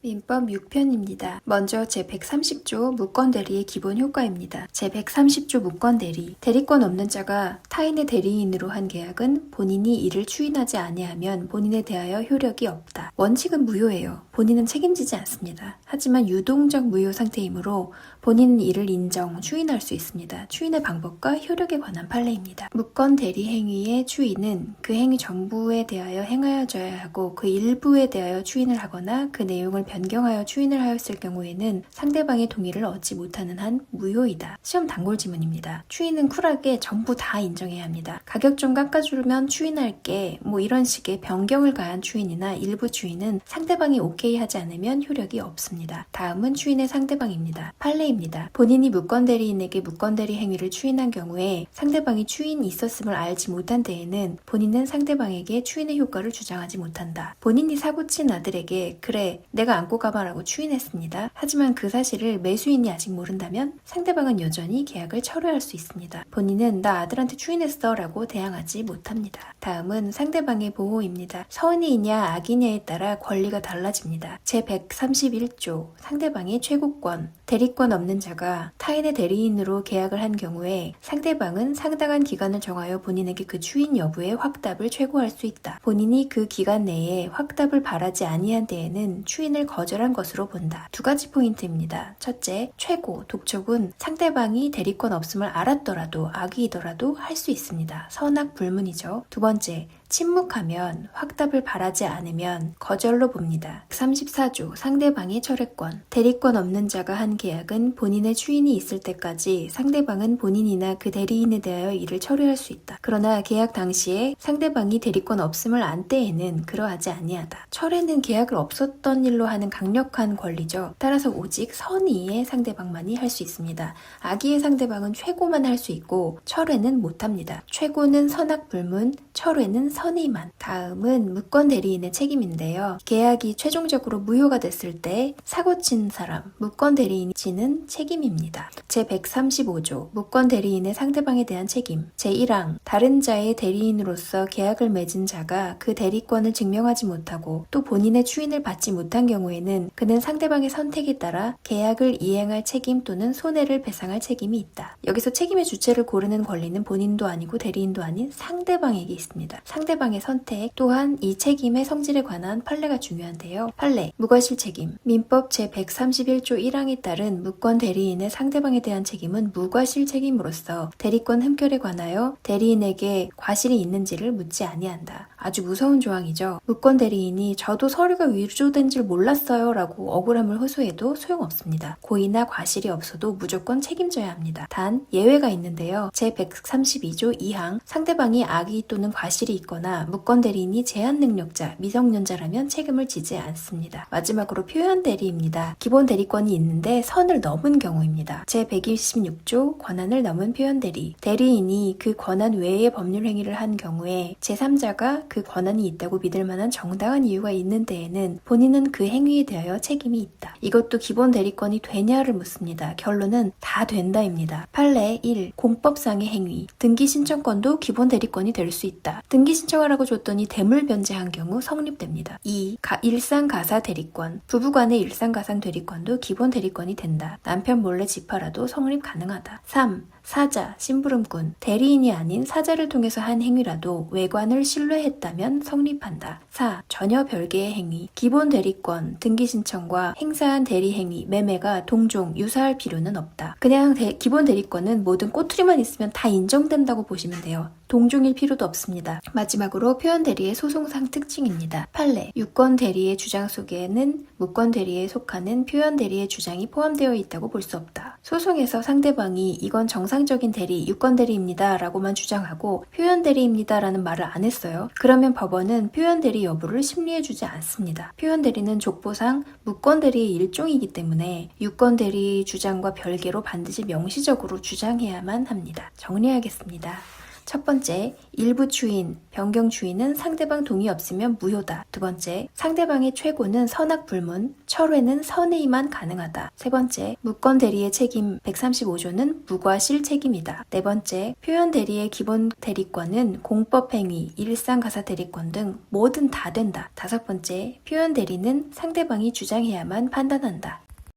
민법 6편입니다. 먼저 제130조 무권대리의 기본 효과입니다. 제130조 무권대리. 대리권 없는 자가 타인의 대리인으로 한 계약은 본인이 이를 추인하지 아니하면 본인에 대하여 효력이 없다. 원칙은 무효예요. 본인은 책임지지 않습니다. 하지만 유동적 무효 상태이므로 본인은 이를 인정, 추인할 수 있습니다. 추인의 방법과 효력에 관한 판례입니다. 무권대리 행위의 추인은 그 행위 전부에 대하여 행하여져야 하고 그 일부에 대하여 추인을 하거나 그 내용을 변경하여 추인을 하였을 경우에는 상대방의 동의를 얻지 못하는 한 무효이다. 시험 단골 지문입니다. 추인은 쿨하게 전부 다 인정해야 합니다. 가격 좀 깎아주면 추인할게 이런 식의 변경을 가한 추인이나 일부 추인은 상대방이 오케이 하지 않으면 효력이 없습니다. 다음은 추인의 상대방입니다. 판례입니다. 본인이 무권대리인에게 무권대리 행위를 추인한 경우에 상대방이 추인이 있었음을 알지 못한 때에는 본인은 상대방에게 추인의 효과를 주장하지 못한다. 본인이 사고친 아들에게 그래 내가 안고 가봐라고 추인했습니다. 하지만 그 사실을 매수인이 아직 모른다면 상대방은 여전히 계약을 철회할 수 있습니다. 본인은 나 아들한테 추인했어 라고 대항하지 못합니다. 다음은 상대방의 보호입니다. 선의이냐 악이냐에 따라 권리가 달라집니다. 제131조 상대방의 최고권 대리권 없는 자가 타인의 대리인으로 계약을 한 경우에 상대방은 상당한 기간을 정하여 본인에게 그 추인 여부의 확답을 최고할 수 있다. 본인이 그 기간 내에 확답을 바라지 아니한 때에는 추인을 거절한 것으로 본다. 두 가지 포인트입니다. 첫째, 최고, 독촉은 상대방이 대리권 없음을 알았더라도 악의이더라도 할 수 있습니다. 선악 불문이죠. 두 번째, 침묵하면 확답을 바라지 않으면 거절로 봅니다. 34조 상대방의 철회권 대리권 없는 자가 한 계약은 본인의 추인이 있을 때까지 상대방은 본인이나 그 대리인에 대하여 이를 철회할 수 있다. 그러나 계약 당시에 상대방이 대리권 없음을 안 때에는 그러하지 아니하다. 철회는 계약을 없었던 일로 하는 강력한 권리죠. 따라서 오직 선의의 상대방만이 할 수 있습니다. 악의의 상대방은 최고만 할 수 있고 철회는 못합니다. 최고는 선악 불문, 철회는 선의만. 다음은 무권 대리인의 책임인데요. 계약이 최종적으로 무효가 됐을 때 사고친 사람, 무권 대리인이 지는 책임입니다. 제135조 무권 대리인의 상대방에 대한 책임. 제1항 다른 자의 대리인으로서 계약을 맺은 자가 그 대리권을 증명하지 못하고 또 본인의 추인을 받지 못한 경우에는 그는 상대방의 선택에 따라 계약을 이행할 책임 또는 손해를 배상할 책임이 있다. 여기서 책임의 주체를 고르는 권리는 본인도 아니고 대리인도 아닌 상대방에게 있습니다. 상대방의 선택 또한 이 책임의 성질에 관한 판례가 중요한데요. 판례, 무과실 책임. 민법 제131조 1항에 따른 무권 대리인의 상대방에 대한 책임은 무과실 책임으로서 대리권 흠결에 관하여 대리인에게 과실이 있는지를 묻지 아니한다. 아주 무서운 조항이죠. 무권 대리인이 저도 서류가 위조된 줄 몰랐어요 라고 억울함을 호소해도 소용없습니다. 고의나 과실이 없어도 무조건 책임져야 합니다. 단 예외가 있는데요. 제132조 2항 상대방이 악의 또는 과실이 있거나 무권 대리인이 제한 능력자, 미성년자라면 책임을 지지 않습니다. 마지막으로 표현 대리입니다. 기본 대리권이 있는데 선을 넘은 경우입니다. 제126조 권한을 넘은 표현 대리. 대리인이 그 권한 외의 법률 행위를 한 경우에 제3자가 그 권한이 있다고 믿을 만한 정당한 이유가 있는 때에는 본인은 그 행위에 대하여 책임이 있다. 이것도 기본 대리권이 되냐를 묻습니다. 결론은 다 된다입니다. 판례 1. 공법상의 행위. 등기 신청권도 기본 대리권이 될 수 있다. 등기 신청하라고 줬더니 대물 변제한 경우 성립됩니다. 2. 일상가사 대리권. 부부간의 일상가상 대리권도 기본 대리권이 된다. 남편 몰래 집 팔아도 성립 가능하다. 3. 사자, 심부름꾼, 대리인이 아닌 사자를 통해서 한 행위라도 외관을 신뢰했다면 성립한다. 4. 전혀 별개의 행위, 기본 대리권, 등기 신청과 행사한 대리 행위, 매매가 동종, 유사할 필요는 없다. 그냥 기본 대리권은 모든 꼬투리만 있으면 다 인정된다고 보시면 돼요. 동종일 필요도 없습니다. 마지막으로 표현 대리의 소송상 특징입니다. 판례, 유권 대리의 주장 속에는 무권 대리에 속하는 표현 대리의 주장이 포함되어 있다고 볼 수 없다. 소송에서 상대방이 이건 정상적인 대리, 유권 대리입니다 라고만 주장하고 표현 대리입니다 라는 말을 안 했어요. 그러면 법원은 표현 대리 여부를 심리해주지 않습니다. 표현 대리는 족보상 무권 대리의 일종이기 때문에 유권 대리 주장과 별개로 반드시 명시적으로 주장해야만 합니다. 정리하겠습니다. 첫 번째, 일부 추인, 변경 추인은 상대방 동의 없으면 무효다. 두 번째, 상대방의 최고는 선악불문, 철회는 선의만 가능하다. 세 번째, 무권 대리의 책임 135조는 무과실 책임이다. 네 번째, 표현 대리의 기본 대리권은 공법행위, 일상가사 대리권 등 뭐든 다 된다. 다섯 번째, 표현 대리는 상대방이 주장해야만 판단한다.